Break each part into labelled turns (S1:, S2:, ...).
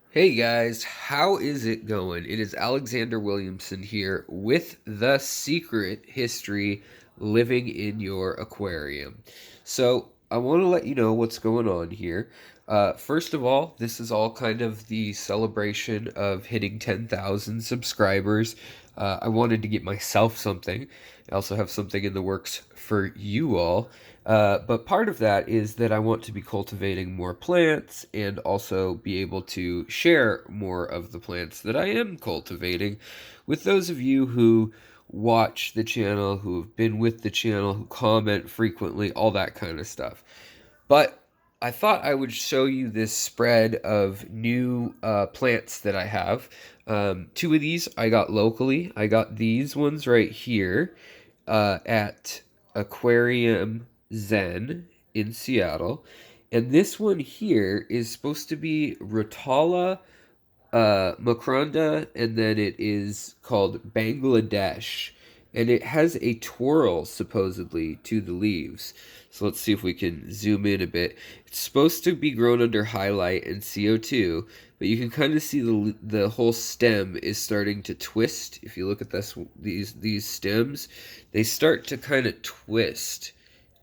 S1: Hey guys, how is it going? It is Alexander Williamson here with The Secret History Living in Your Aquarium. So, I want to let you know what's going on here. First of all, this is all kind of the celebration of hitting 10,000 subscribers. I wanted to get myself something. I also have something in the works for you all. But part of that is that I want to be cultivating more plants and also be able to share more of the plants that I am cultivating with those of you who watch the channel, who have been with the channel, who comment frequently, all that kind of stuff. But I thought I would show you this spread of new plants that I have. Two of these I got locally. I got these ones right here at Aquarium Zen in Seattle. And this one here is supposed to be Rotala Makronda, and then it is called Bangladesh. And it has a twirl, supposedly, to the leaves. So let's see if we can zoom in a bit. It's supposed to be grown under highlight and CO2, but you can kind of see the whole stem is starting to twist. If you look at these stems, they start to kind of twist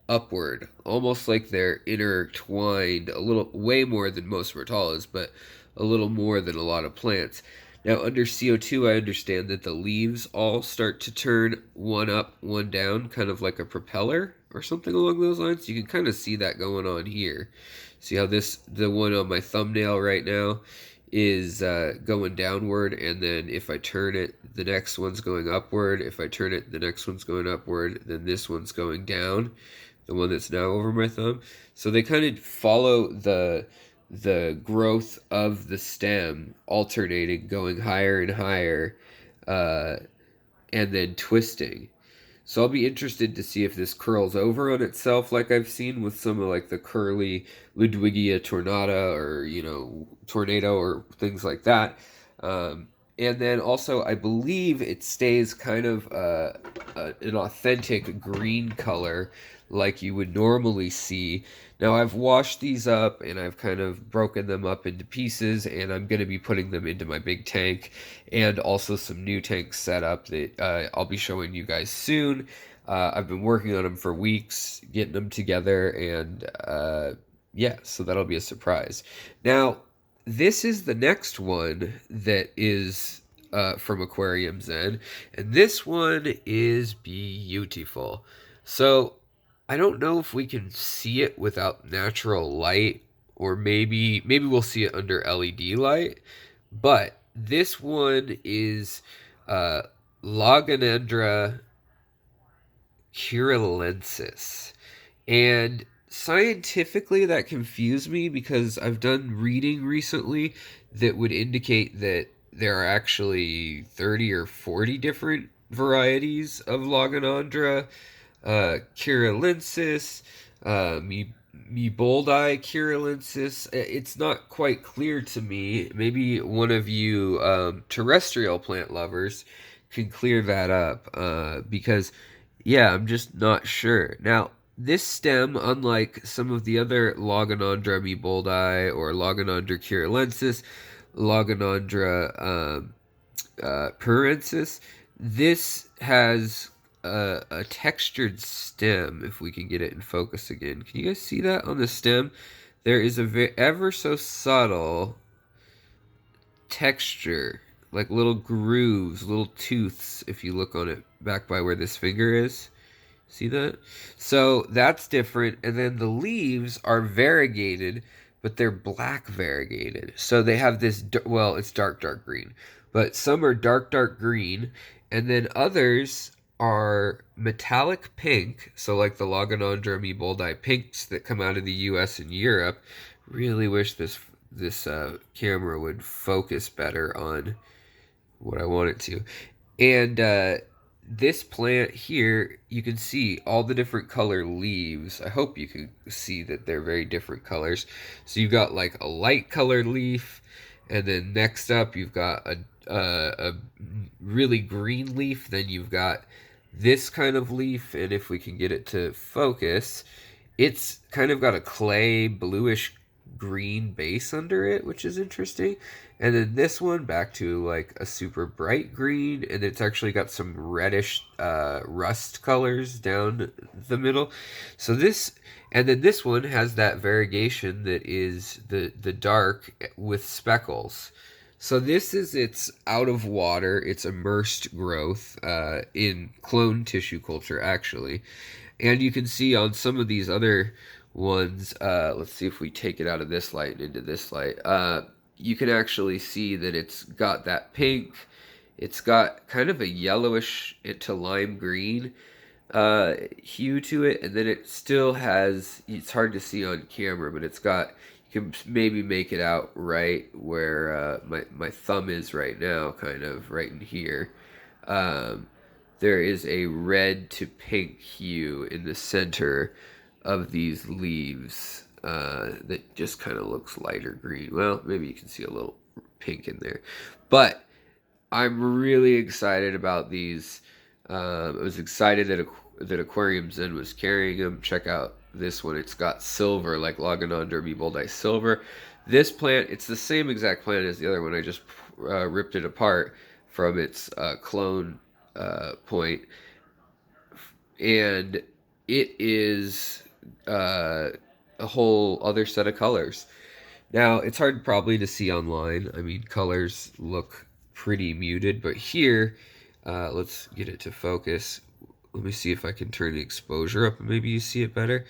S1: upward, almost like they're intertwined a little, way more than most Rotala's, but a little more than a lot of plants. Now, under CO2, I understand that the leaves all start to turn one up, one down, kind of like a propeller or something along those lines. You can kind of see that going on here. See how the one on my thumbnail right now, is going downward, and then if I turn it, the next one's going upward. If I turn it, the next one's going upward. Then this one's going down, the one that's now over my thumb. So they kind of follow the growth of the stem, alternating, going higher and higher, uh, and then twisting. So I'll be interested to see if this curls over on itself, like I've seen with some of like the curly Ludwigia tornata, or tornado, or things like that. And then also, I believe it stays kind of an authentic green color like you would normally see. Now, I've washed these up and I've kind of broken them up into pieces, and I'm going to be putting them into my big tank, and also some new tanks set up that I'll be showing you guys soon. I've been working on them for weeks, getting them together, and yeah, so that'll be a surprise. Now, this is the next one that is from Aquarium Zen, and this one is beautiful. So I don't know if we can see it without natural light, or maybe we'll see it under LED light. But this one is uh, Laganandra curilensis, and scientifically that confused me because I've done reading recently that would indicate that there are actually 30 or 40 different varieties of Laganandra curilensis, Boldi curilensis. It's not quite clear to me. Maybe one of you terrestrial plant lovers can clear that up, because, yeah, I'm just not sure. Now, this stem, unlike some of the other Laganandra Boldi or Laganandra curilensis, Laganandra perensis, this has a textured stem. If we can get it in focus again, can you guys see that on the stem? There is a ever so subtle texture, like little grooves, little tooths, if you look on it back by where this finger is. See that? So that's different. And then the leaves are variegated, but they're black variegated. So they have this, well, it's dark, dark green, but some are dark, dark green. And then others are metallic pink. So like the Laganandra boldi pinks that come out of the US and Europe. Really wish this camera would focus better on what I want it to. And this plant here, you can see all the different color leaves. I hope you can see that they're very different colors. So you've got like a light colored leaf, and then next up you've got a really green leaf. Then you've got this kind of leaf, and if we can get it to focus, it's kind of got a clay bluish green base under it, which is interesting. And then this one back to like a super bright green, and it's actually got some reddish rust colors down the middle. So this, and then this one has that variegation that is the dark with speckles. So this is its out of water, its immersed growth in clone tissue culture actually. And you can see on some of these other ones, let's see if we take it out of this light and into this light. You can actually see that it's got that pink. It's got kind of a yellowish to lime green hue to it, and then it still has. It's hard to see on camera, but it's got. You can maybe make it out right where my thumb is right now, kind of right in here. Um, there is a red to pink hue in the center of these leaves that just kind of looks lighter green. Well, maybe you can see a little pink in there. But I'm really excited about these. I was excited that Aquarium Zen was carrying them. Check out this one. It's got silver, like Loganon Derby Boldeye silver. This plant, it's the same exact plant as the other one. I just ripped it apart from its clone point, and it is a whole other set of colors. Now, it's hard probably to see online. I mean, colors look pretty muted, but here, let's get it to focus. Let me see if I can turn the exposure up and maybe you see it better.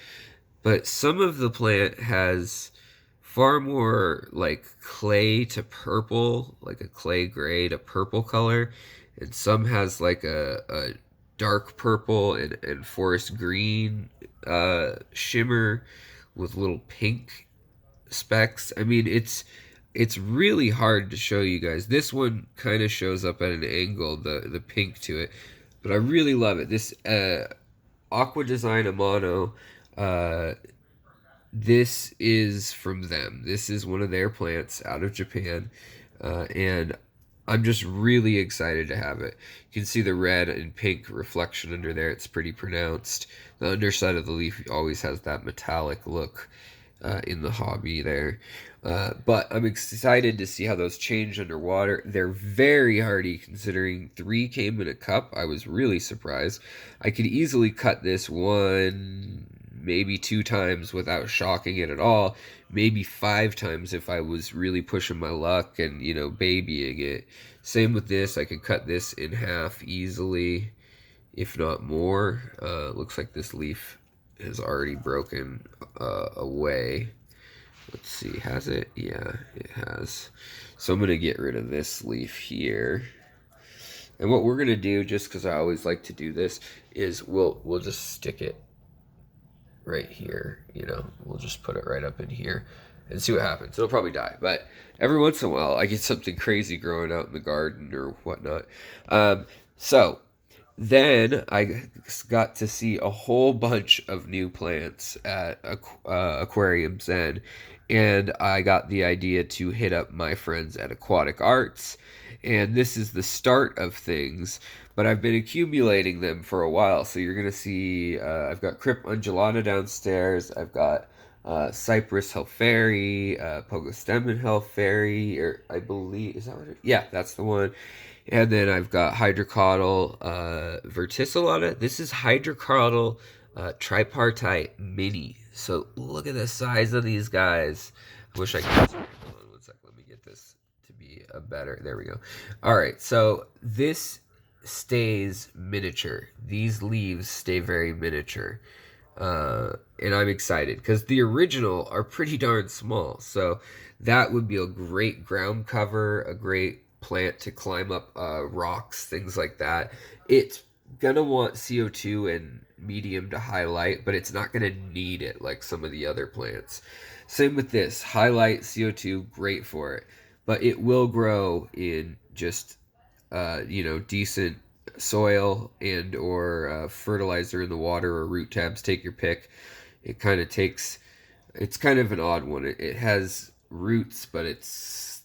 S1: But some of the plant has far more like clay to purple, like a clay gray to purple color, and some has like a dark purple and forest green shimmer with little pink specks. I mean, it's really hard to show you guys. This one kind of shows up at an angle, the pink to it, but I really love it. This Aqua Design Amano, this is from them. This is one of their plants out of Japan, and I'm just really excited to have it. You can see the red and pink reflection under there. It's pretty pronounced. The underside of the leaf always has that metallic look in the hobby there. But I'm excited to see how those change underwater. They're very hardy considering 3 came in a cup. I was really surprised. I could easily cut this 1, maybe 2 times without shocking it at all. Maybe 5 times if I was really pushing my luck and, babying it. Same with this. I could cut this in half easily, if not more. Looks like this leaf has already broken away. Let's see, has it? Yeah, it has. So I'm going to get rid of this leaf here. And what we're going to do, just because I always like to do this, is we'll just stick it right here. We'll just put it right up in here and see what happens. It'll probably die, but every once in a while I get something crazy growing out in the garden or whatnot. So then I got to see a whole bunch of new plants at Aquarium Zen, and I got the idea to hit up my friends at Aquatic Arts, and this is the start of things, but I've been accumulating them for a while. So you're going to see, I've got Crypt Undulata downstairs, I've got Cypress Helferi, Pogostemon Helferi, or I believe, is that what it is? Yeah, that's the one. And then I've got Hydrocaudal verticillata. This is Hydrocaudal tripartite mini. So look at the size of these guys. I wish I could. Hold on 1 second. Let me get this to be a better. There we go. All right. So this stays miniature. These leaves stay very miniature. And I'm excited because the original are pretty darn small. So that would be a great ground cover, a great plant to climb up rocks, things like that. It's gonna want CO2 and medium to highlight, but it's not gonna need it like some of the other plants. Same with this, highlight, CO2, great for it, but it will grow in just decent soil and or fertilizer in the water or root tabs, take your pick. It's kind of an odd one. It has roots, but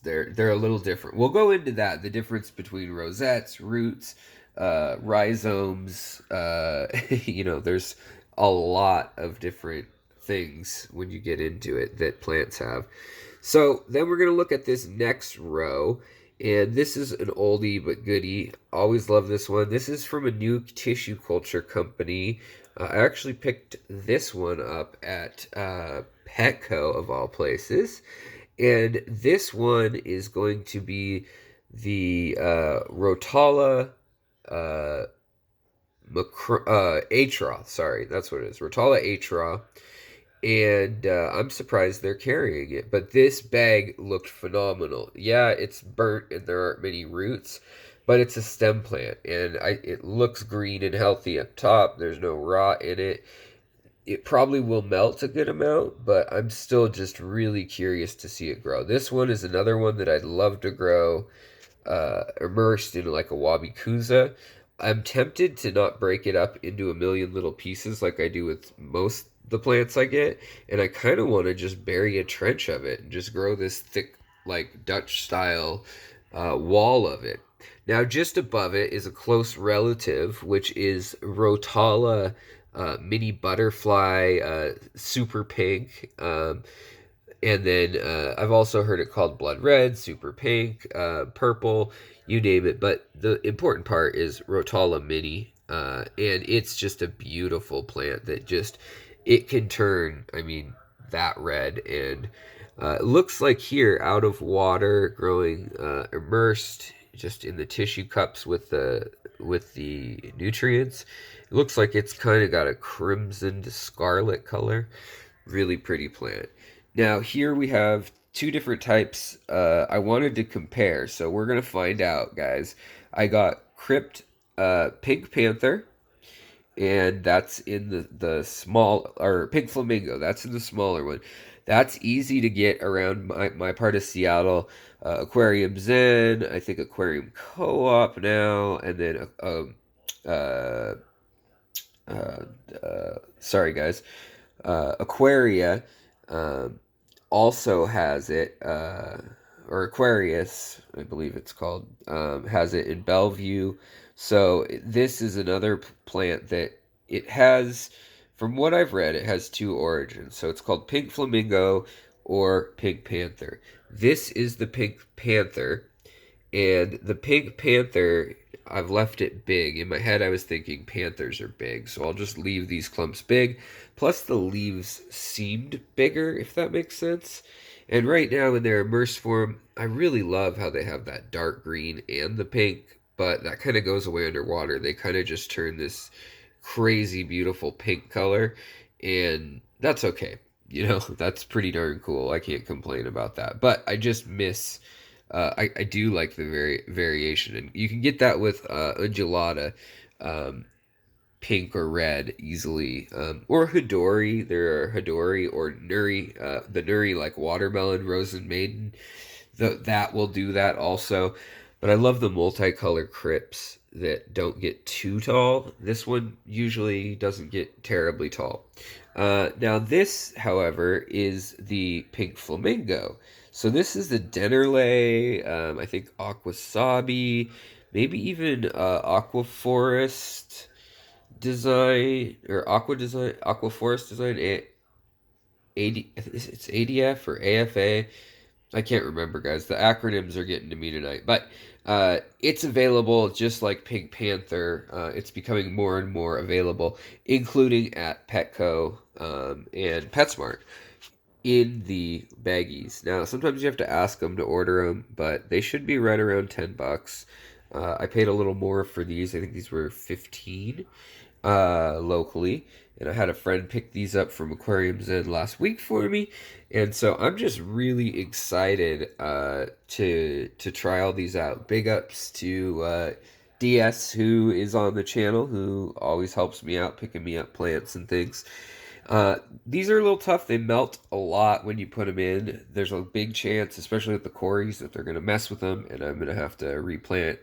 S1: they're a little different. We'll go into that, the difference between rosettes, roots, rhizomes. There's a lot of different things when you get into it that plants have. So then we're going to look at this next row. And this is an oldie but goodie. Always love this one. This is from a new tissue culture company. I actually picked this one up at Petco, of all places. And this one is going to be the Rotala uh, Atra. Sorry, that's what it is. Rotala Atra. And I'm surprised they're carrying it. But this bag looked phenomenal. Yeah, it's burnt and there aren't many roots, but it's a stem plant. And it looks green and healthy up top. There's no rot in it. It probably will melt a good amount, but I'm still just really curious to see it grow. This one is another one that I'd love to grow immersed in like a wabikusa. I'm tempted to not break it up into a million little pieces like I do with most the plants I get, and I kind of want to just bury a trench of it and just grow this thick, like Dutch style wall of it. Now, just above it is a close relative, which is Rotala mini butterfly, super pink. And then I've also heard it called blood red, super pink, purple, you name it. But the important part is Rotala mini, and it's just a beautiful plant that just it can turn. I mean, that red and it looks like here out of water, growing immersed just in the tissue cups with the nutrients. It looks like it's kind of got a crimson to scarlet color. Really pretty plant. Now here we have two different types. I wanted to compare, so we're gonna find out, guys. I got Crypt Pink Panther, and that's in the small, or Pink Flamingo. That's in the smaller one. That's easy to get around my part of Seattle. Aquarium Zen, I think Aquarium Co-op now, and then uh, sorry guys, Aquaria um, also has it, or Aquarius, I believe it's called, has it in Bellevue. So this is another plant that it has, from what I've read, it has two origins. So it's called Pink Flamingo or Pink Panther. This is the Pink Panther, and the Pink Panther, I've left it big. In my head, I was thinking panthers are big, so I'll just leave these clumps big. Plus, the leaves seemed bigger, if that makes sense. And right now, in their immersed form, I really love how they have that dark green and the pink, but that kind of goes away underwater. They kind of just turn this crazy, beautiful pink color, and that's okay. You know, that's pretty darn cool. I can't complain about that. But I just miss I do like the variation, and you can get that with undulata, um, pink or red easily, or Hidori. There are Hidori or Nuri, the Nuri like watermelon, rose and maiden. That will do that also. But I love the multicolor crypts that don't get too tall. This one usually doesn't get terribly tall. Now this, however, is the pink flamingo. So this is the Dennerley, I think Aquasabi, maybe even Aquaforest design or Aqua design, Aquaforest design, it's ADF or AFA. I can't remember, guys. The acronyms are getting to me tonight. But it's available just like Pink Panther. It's becoming more and more available, including at Petco and PetSmart in the baggies. Now, sometimes you have to ask them to order them, but they should be right around $10. I paid a little more for these. I think these were 15 locally, and I had a friend pick these up from Aquarium Zen last week for me, and so I'm just really excited to try all these out. Big ups to DS, who is on the channel, who always helps me out picking me up plants and things. These are a little tough. They melt a lot when you put them in. There's a big chance, especially with the cories, that they're going to mess with them, and I'm going to have to replant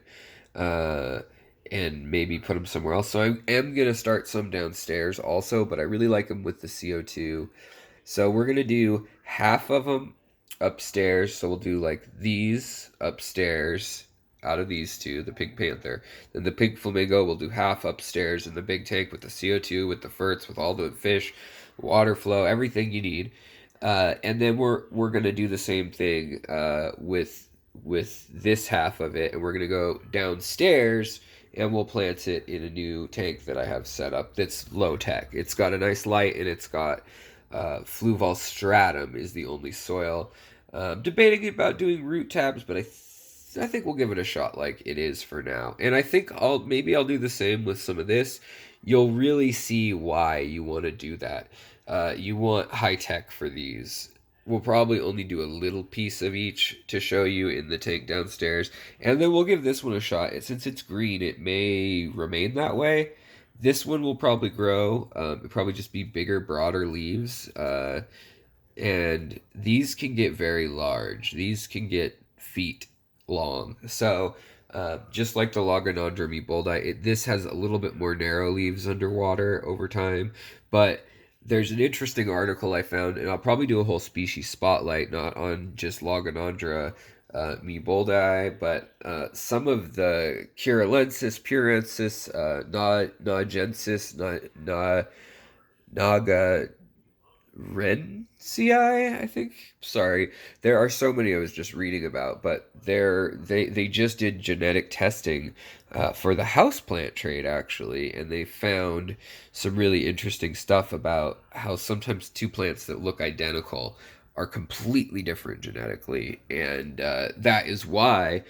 S1: uh, and maybe put them somewhere else. So I am going to start some downstairs also, but I really like them with the CO2. So we're going to do half of them upstairs. So we'll do like these upstairs out of these two, the Pink Panther. Then the Pink Flamingo will do half upstairs in the big tank with the CO2, with the ferts, with all the fish. water flow, everything you need. And then we're gonna do the same thing with this half of it, and we're gonna go downstairs and we'll plant it in a new tank that I have set up that's low tech. It's got a nice light and it's got Fluval stratum is the only soil. Debating about doing root tabs, but I think we'll give it a shot like it is for now. And I think I'll do the same with some of this. You'll really see why you want to do that. You want high tech for these. We'll probably only do a little piece of each to show you in the tank downstairs. And then we'll give this one a shot. Since it's green, it may remain that way. This one will probably grow. It'll probably just be bigger, broader leaves. And these can get very large. These can get feet long. So, just like the Logonodra meboldi, this has a little bit more narrow leaves underwater over time. But there's an interesting article I found, and I'll probably do a whole species spotlight, not on just Logonodra meboldi, but some of the Curalensis, Purensis, Nagensis, Naga Renci, I think. Sorry, there are so many I was just reading about, but they just did genetic testing for the houseplant trade actually, and they found some really interesting stuff about how sometimes two plants that look identical are completely different genetically, and that is why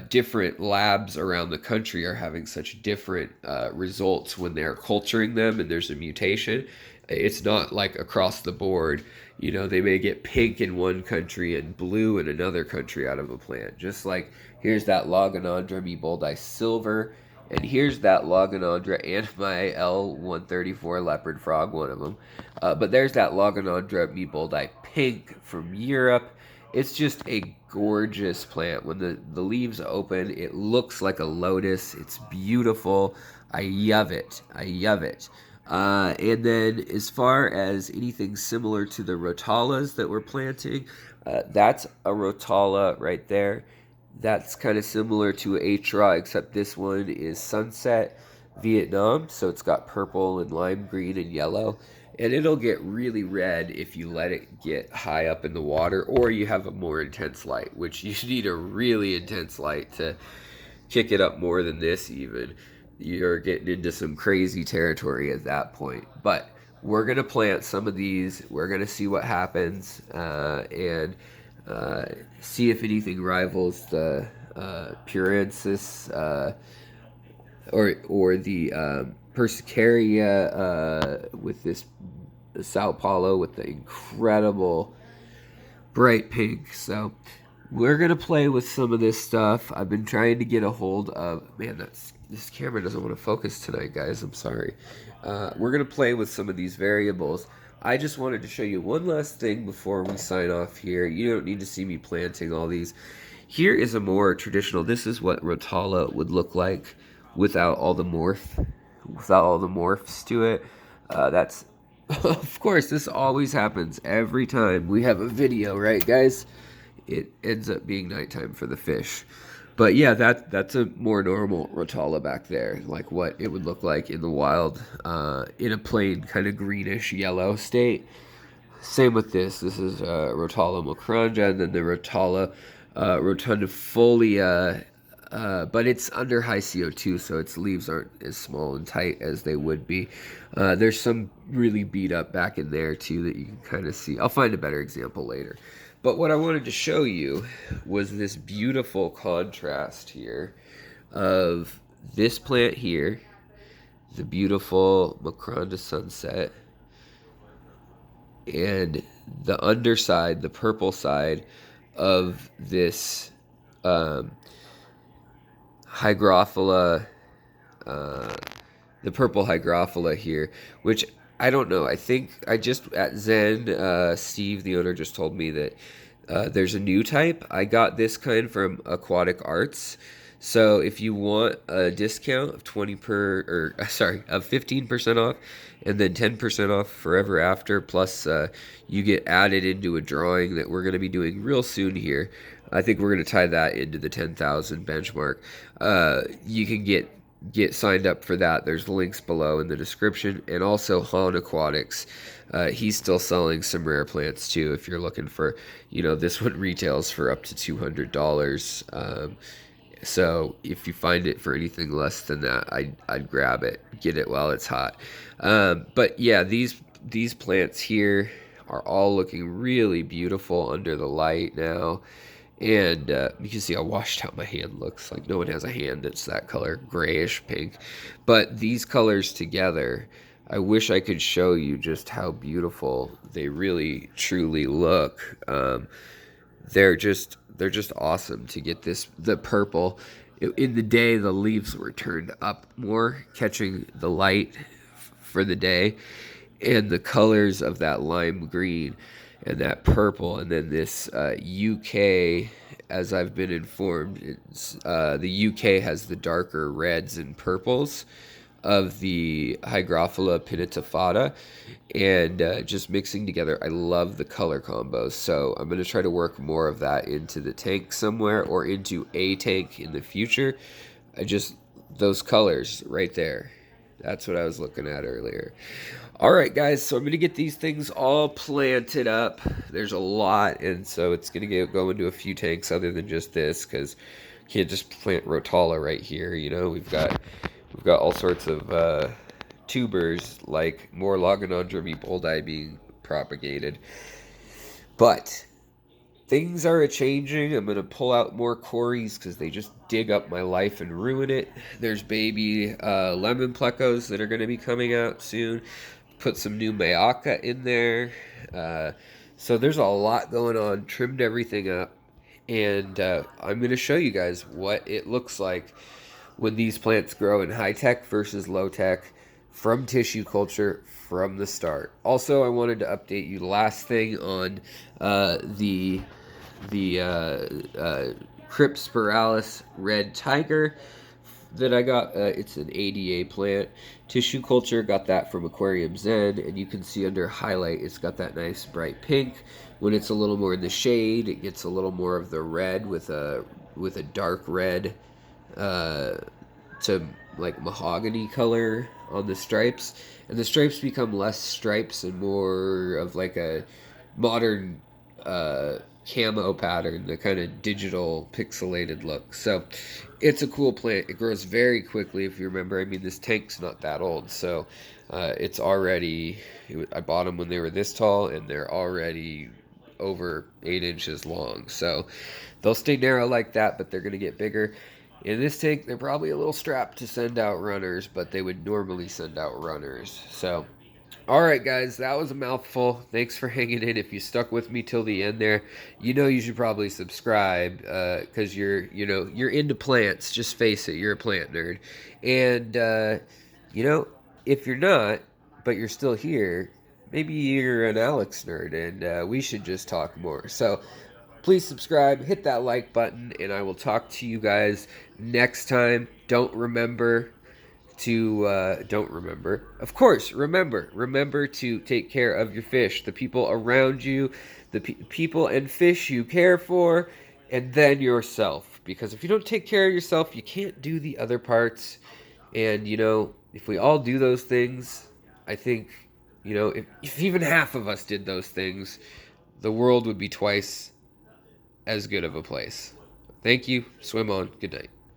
S1: different labs around the country are having such different results when they're culturing them and there's a mutation. It's not like across the board. You know, they may get pink in one country and blue in another country out of a plant. Just like here's that Logonodra meboldi silver, and here's that Logonodra and my L134 leopard frog, one of them. But there's that Logonodra meboldi pink from Europe. It's just a gorgeous plant. When the leaves open, it looks like a lotus. It's beautiful. I love it. I love it. And then as far as anything similar to the rotalas that we're planting, that's a rotala right there. That's kind of similar to a H-Raw, except this one is Sunset Vietnam, so it's got purple and lime green and yellow. And it'll get really red if you let it get high up in the water, or you have a more intense light, which you need a really intense light to kick it up more than this even. You're getting into some crazy territory at that point. But we're going to plant some of these. We're going to see what happens and see if anything rivals the Purensis or the Persicaria with this Sao Paulo with the incredible bright pink. So we're gonna play with some of this stuff. I've been trying to get a hold of. Man, this camera doesn't want to focus tonight, guys. I'm sorry. We're gonna play with some of these variables. I just wanted to show you one last thing before we sign off here. You don't need to see me planting all these. Here is a more traditional. This is what Rotala would look like without all the morphs to it. That's of course, this always happens every time we have a video, right, guys? It ends up being nighttime for the fish. But yeah, that's a more normal Rotala back there, like what it would look like in the wild, in a plain kind of greenish yellow state. Same with this. This is Rotala macranja, and then the Rotala rotundifolia, but it's under high CO2, so its leaves aren't as small and tight as they would be. There's some really beat up back in there too that you can kind of see. I'll find a better example later. But what I wanted to show you was this beautiful contrast here of this plant here, the beautiful Macronda sunset, and the underside, the purple side of this hygrophila, the purple hygrophila here, which I don't know. I think I just at Zen, Steve, the owner, just told me that there's a new type. I got this kind from Aquatic Arts. So if you want a discount of 15% off, and then 10% off forever after, plus you get added into a drawing that we're going to be doing real soon here. I think we're going to tie that into the 10,000 benchmark. You can get get signed up for that, there's links below in the description. And also Han Aquatics, he's still selling some rare plants too. If you're looking for, this one retails for up to $200. So if you find it for anything less than that, I'd grab it, get it while it's hot. But yeah, these plants here are all looking really beautiful under the light now. And you can see how washed out my hand looks. Like no one has a hand that's that color, grayish pink. But these colors together, I wish I could show you just how beautiful they really truly look. They're just awesome to get the purple. In the day, the leaves were turned up more, catching the light for the day, and the colors of that lime green and that purple, and then this UK, as I've been informed, the UK has the darker reds and purples of the Hygrophila pinnatifada, and just mixing together. I love the color combos, so I'm going to try to work more of that into the tank somewhere or into a tank in the future. Those colors right there, that's what I was looking at earlier. All right, guys, so I'm going to get these things all planted up. There's a lot, and so it's going to go into a few tanks other than just this, because you can't just plant Rotala right here. We've got all sorts of tubers like more Logonodrome boldi being propagated. But things are a-changing. I'm going to pull out more cories because they just dig up my life and ruin it. There's baby lemon plecos that are going to be coming out soon. Put some new Mayaka in there. So there's a lot going on. Trimmed everything up. And I'm going to show you guys what it looks like when these plants grow in high tech versus low tech from tissue culture from the start. Also, I wanted to update you last thing on the Crypspiralis red tiger that I got. It's an ADA plant. Tissue culture, got that from Aquarium Zen, and you can see under highlight it's got that nice bright pink. When it's a little more in the shade, it gets a little more of the red with a dark red to like mahogany color on the stripes, and the stripes become less stripes and more of like a modern camo pattern, the kind of digital pixelated look. So it's a cool plant. It grows very quickly. If you remember, I mean, this tank's not that old, so it's already, I bought them when they were this tall, and they're already over 8 inches long. So they'll stay narrow like that, but they're going to get bigger. In this tank, they're probably a little strapped to send out runners, but they would normally send out runners. So, all right, guys, that was a mouthful. Thanks for hanging in. If you stuck with me till the end there, you should probably subscribe because you're into plants. Just face it, you're a plant nerd. And if you're not, but you're still here, maybe you're an Alex nerd, and we should just talk more. So please subscribe, hit that like button, and I will talk to you guys next time. Of course, remember to take care of your fish, the people around you, the people and fish you care for, and then yourself. Because if you don't take care of yourself, you can't do the other parts. And, if we all do those things, I think, if even half of us did those things, the world would be twice as good of a place. Thank you. Swim on. Good night.